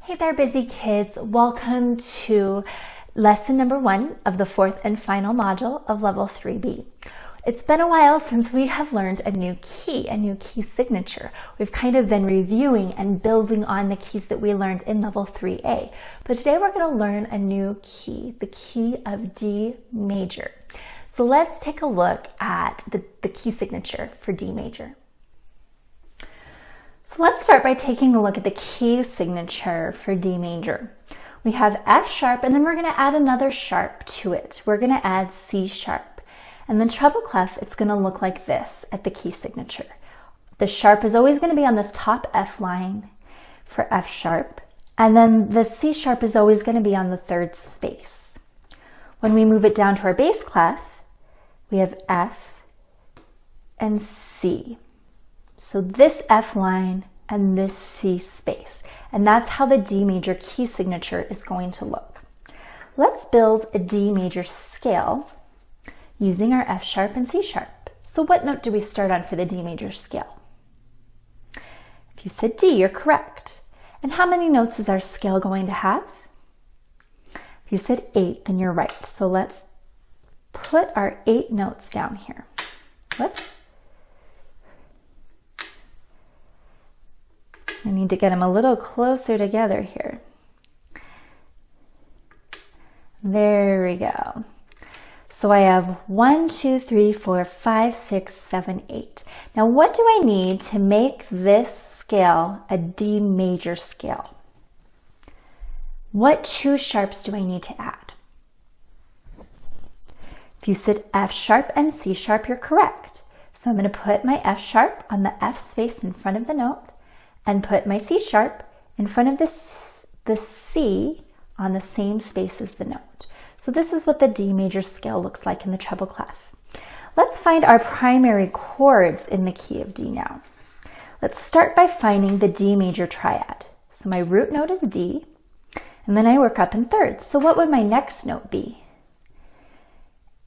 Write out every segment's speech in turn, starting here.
Hey there, busy kids. Welcome to lesson number 1 of the fourth and final module of level 3B. It's been a while since we have learned a new key signature. We've kind of been reviewing and building on the keys that we learned in level 3A. But today we're going to learn a new key, the key of D major. So let's take a look at the key signature for D major. So let's start by taking a look at the key signature for D major. We have F sharp, and then we're going to add another sharp to it. We're going to add C sharp. And then treble clef, it's going to look like this at the key signature. The sharp is always going to be on this top F line for F sharp, and then the C sharp is always going to be on the third space. When we move it down to our bass clef, we have F and C. So this F line and this C space. And that's how the D major key signature is going to look. Let's build a D major scale using our F sharp and C sharp. So what note do we start on for the D major scale? If you said D, you're correct. And how many notes is our scale going to have? If you said 8, then you're right. So let's put our 8 notes down here. Whoops. I need to get them a little closer together here. There we go. So I have 1, 2, 3, 4, 5, 6, 7, 8. Now what do I need to make this scale a D major scale? What 2 sharps do I need to add? If you said F sharp and C sharp, you're correct. So I'm going to put my F sharp on the F space in front of the note, and put my C sharp in front of the C on the same space as the note. So this is what the D major scale looks like in the treble clef. Let's find our primary chords in the key of D now. Let's start by finding the D major triad. So my root note is D, and then I work up in thirds. So what would my next note be?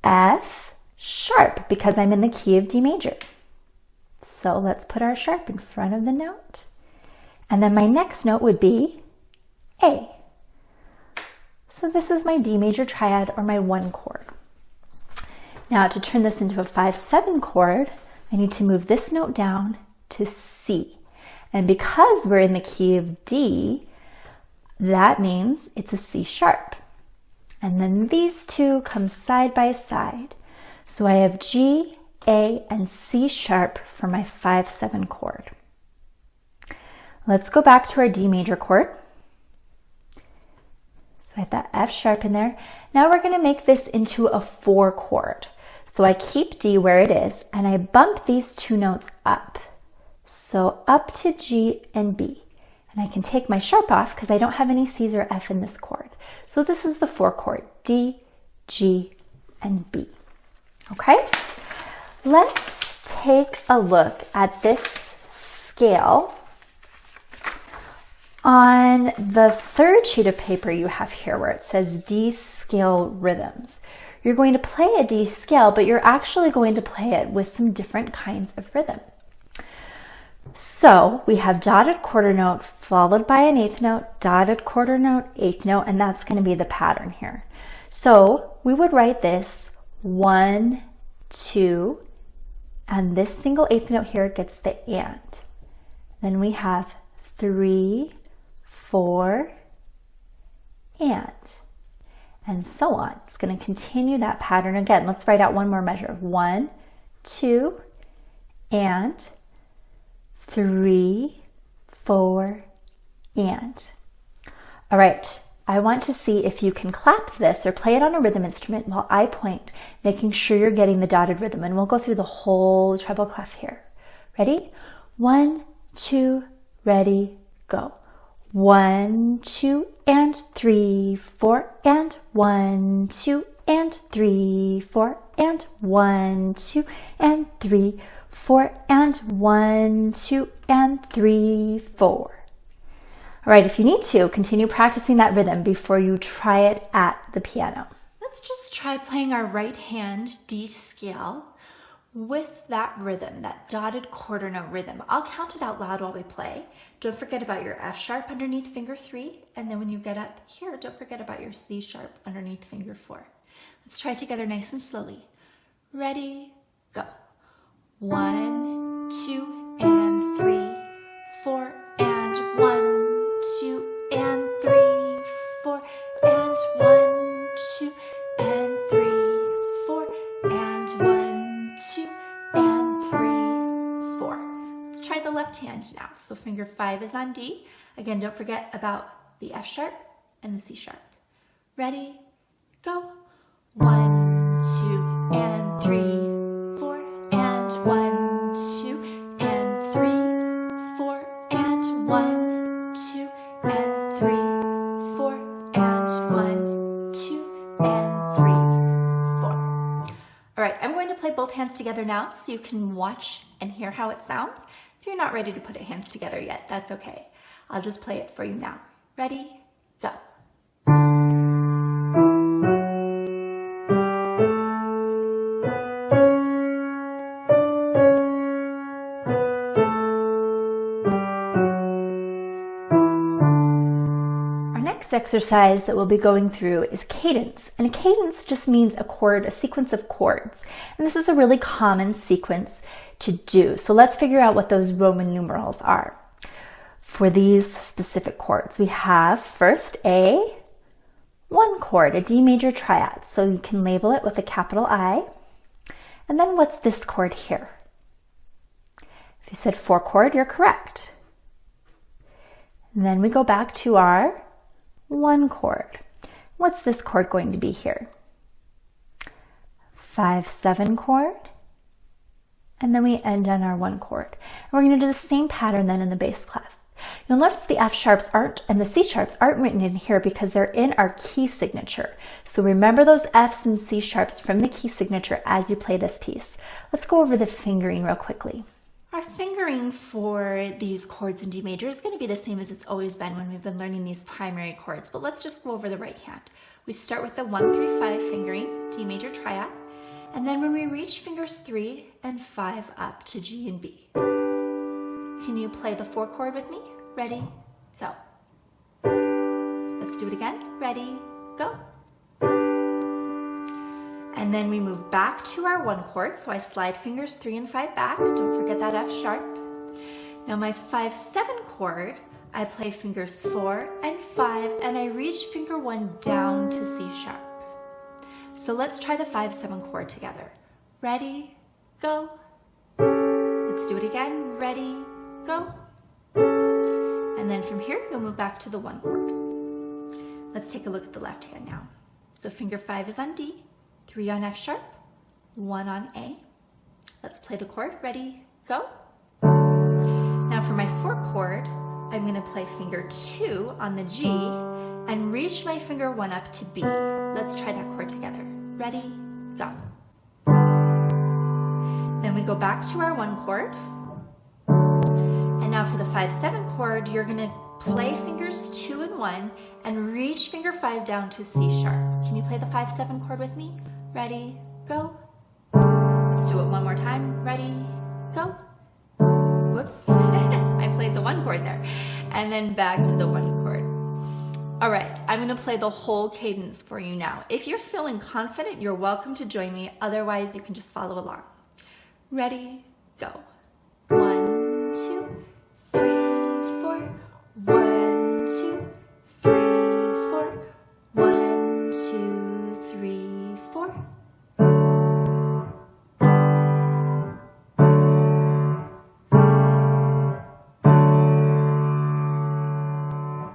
F sharp, because I'm in the key of D major. So let's put our sharp in front of the note. And then my next note would be A. So this is my D major triad, or my 1 chord. Now to turn this into a 5/7 chord, I need to move this note down to C. And because we're in the key of D, that means it's a C sharp. And then these two come side by side. So I have G, A, and C sharp for my 5/7 chord. Let's go back to our D major chord. So I have that F sharp in there. Now we're going to make this into a 4 chord. So I keep D where it is, and I bump these 2 notes up. So up to G and B. And I can take my sharp off because I don't have any C's or F in this chord. So this is the 4 chord, D, G, and B. Okay? Let's take a look at this scale on the 3rd sheet of paper you have here, where it says D scale rhythms. You're going to play a D scale, but you're actually going to play it with some different kinds of rhythm. So we have dotted quarter note followed by an 8th note, dotted quarter note, 8th note, and that's going to be the pattern here. So we would write this 1, 2, and this single 8th note here gets the and. Then we have 3, 4, and so on. It's going to continue that pattern again. Let's write out one more measure. 1, 2, and 3, 4, and. All right, I want to see if you can clap this or play it on a rhythm instrument while I point, making sure you're getting the dotted rhythm. And we'll go through the whole treble clef here. Ready? 1, 2, ready, go. 1, 2, and 3, 4, and 1, 2, and 3, 4, and 1, 2, and 3, 4, and 1, 2, and 3, 4. All right, if you need to, continue practicing that rhythm before you try it at the piano. Let's just try playing our right hand D scale with that rhythm, that dotted quarter note rhythm. I'll count it out loud while we play. Don't forget about your F sharp underneath finger 3, and then when you get up here, don't forget about your C sharp underneath finger 4. Let's try it together nice and slowly. Ready, go. 1, 2, and 3, 4, and 1, 2, and 3, 4, and 1, 2, and 3, 4, and 1, 2, and 3, 4. Let's try the left hand now. So finger 5 is on D. Again, don't forget about the F sharp and the C sharp. Ready, go. 1, 2, and 3, 4, and 1, 2, and 3, 4, and 1, 2, and 3, 4, and 1, 2, and 3, 4. All right, I'm going to play both hands together now so you can watch and hear how it sounds. If you're not ready to put hands together yet, that's okay. I'll just play it for you now. Ready, go. Exercise that we'll be going through is cadence, and a cadence just means a chord, a sequence of chords, and this is a really common sequence to do. So let's figure out what those Roman numerals are for these specific chords. We have first a 1 chord, a D major triad, so you can label it with a capital I. And then what's this chord here? If you said 4 chord, you're correct. And then we go back to our 1 chord. What's this chord going to be here? 5/7 chord, and then we end on our 1 chord. And we're going to do the same pattern then in the bass clef. You'll notice the F sharps aren't and the C sharps aren't written in here because they're in our key signature. So remember those Fs and C sharps from the key signature as you play this piece. Let's go over the fingering real quickly. Our fingering for these chords in D major is going to be the same as it's always been when we've been learning these primary chords, but let's just go over the right hand. We start with the 1, 3, 5 fingering, D major triad, and then when we reach fingers 3 and 5 up to G and B. Can you play the 4 chord with me? Ready, go. Let's do it again. Ready, go. And then we move back to our 1 chord, so I slide fingers 3 and 5 back. Don't forget that F sharp. Now my 5/7 chord, I play fingers 4 and 5, and I reach finger 1 down to C sharp. So let's try the 5/7 chord together. Ready, go. Let's do it again. Ready, go. And then from here, you'll move back to the 1 chord. Let's take a look at the left hand now. So finger 5 is on D. 3 on F sharp, 1 on A. Let's play the chord. Ready, go. Now for my 4 chord, I'm going to play finger 2 on the G and reach my finger 1 up to B. Let's try that chord together. Ready, go. Then we go back to our 1 chord. And now for the 5/7 chord, you're going to play fingers 2 and 1 and reach finger 5 down to C sharp. Can you play the 5/7 chord with me? Ready, go. Let's do it one more time. Ready, go. Whoops, I played the 1 chord there. And then back to the 1 chord. All right, I'm gonna play the whole cadence for you now. If you're feeling confident, you're welcome to join me. Otherwise, you can just follow along. Ready, go. 1, 2, 3, 4. 1, 2, 3, 4. 1, 2, 3, 4.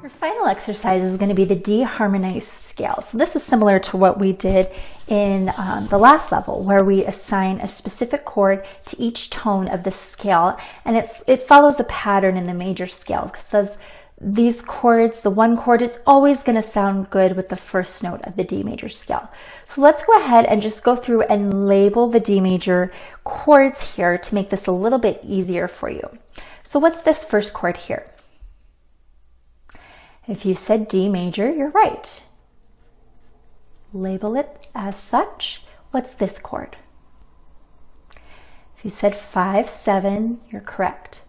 Our final exercise is going to be the D harmonized scale. So this is similar to what we did in the last level, where we assign a specific chord to each tone of the scale, and it follows a pattern in the major scale because these chords, the 1 chord is always going to sound good with the first note of the D major scale. So let's go ahead and just go through and label the D major chords here to make this a little bit easier for you. So what's this first chord here? If you said D major, you're right. Label it as such. What's this chord? If you said 5, 7, you're correct.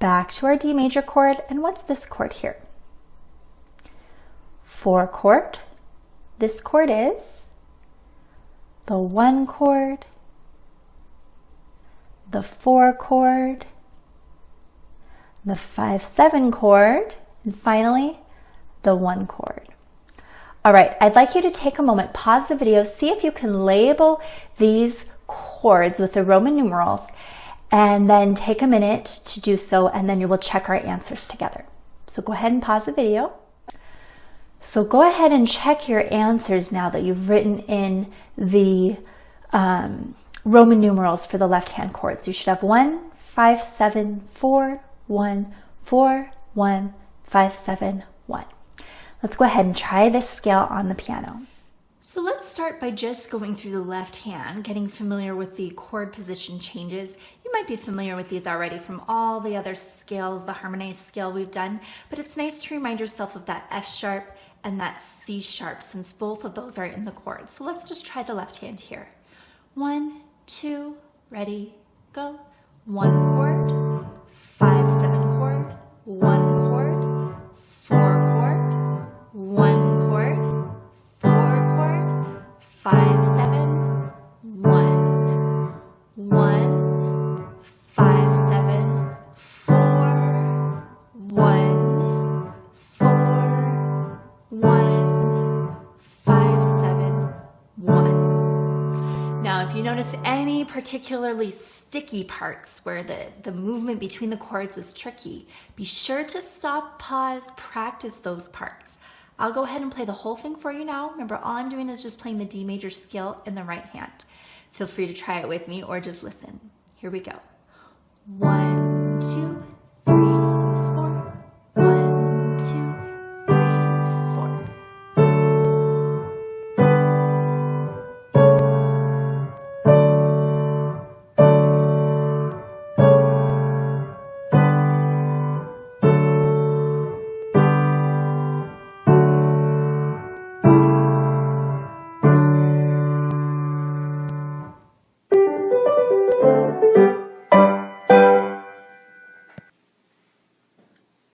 Back to our D major chord, and what's this chord here? 4 chord. This chord is the 1 chord, the 4 chord, the 5, 7 chord, and finally the 1 chord. All right, I'd like you to take a moment, pause the video, see if you can label these chords with the Roman numerals, and then take a minute to do so, and then you will check our answers together. So go ahead and pause the video. So go ahead and check your answers now that you've written in the Roman numerals for the left-hand chords. You should have 1, 5, 7, 4, 1, 4, 1, 5, 7, 1. Let's go ahead and try this scale on the piano. So let's start by just going through the left hand, getting familiar with the chord position changes. You might be familiar with these already from all the other scales, the harmonized scale we've done, but it's nice to remind yourself of that F sharp and that C sharp since both of those are in the chords. So let's just try the left hand here. 1, 2, ready, go. 1 chord, 5, 7 chord, 1 chord, 4 chord, 1 chord, 4 chord, 5, 7, 1, 1, 5, 7, 4, 1, 4, 1, 5, 7, 1. Now, if you noticed any particularly sticky parts where the movement between the chords was tricky, be sure to stop, pause, practice those parts. I'll go ahead and play the whole thing for you now. Remember, all I'm doing is just playing the D major scale in the right hand. Feel free to try it with me or just listen. Here we go. 1, 2,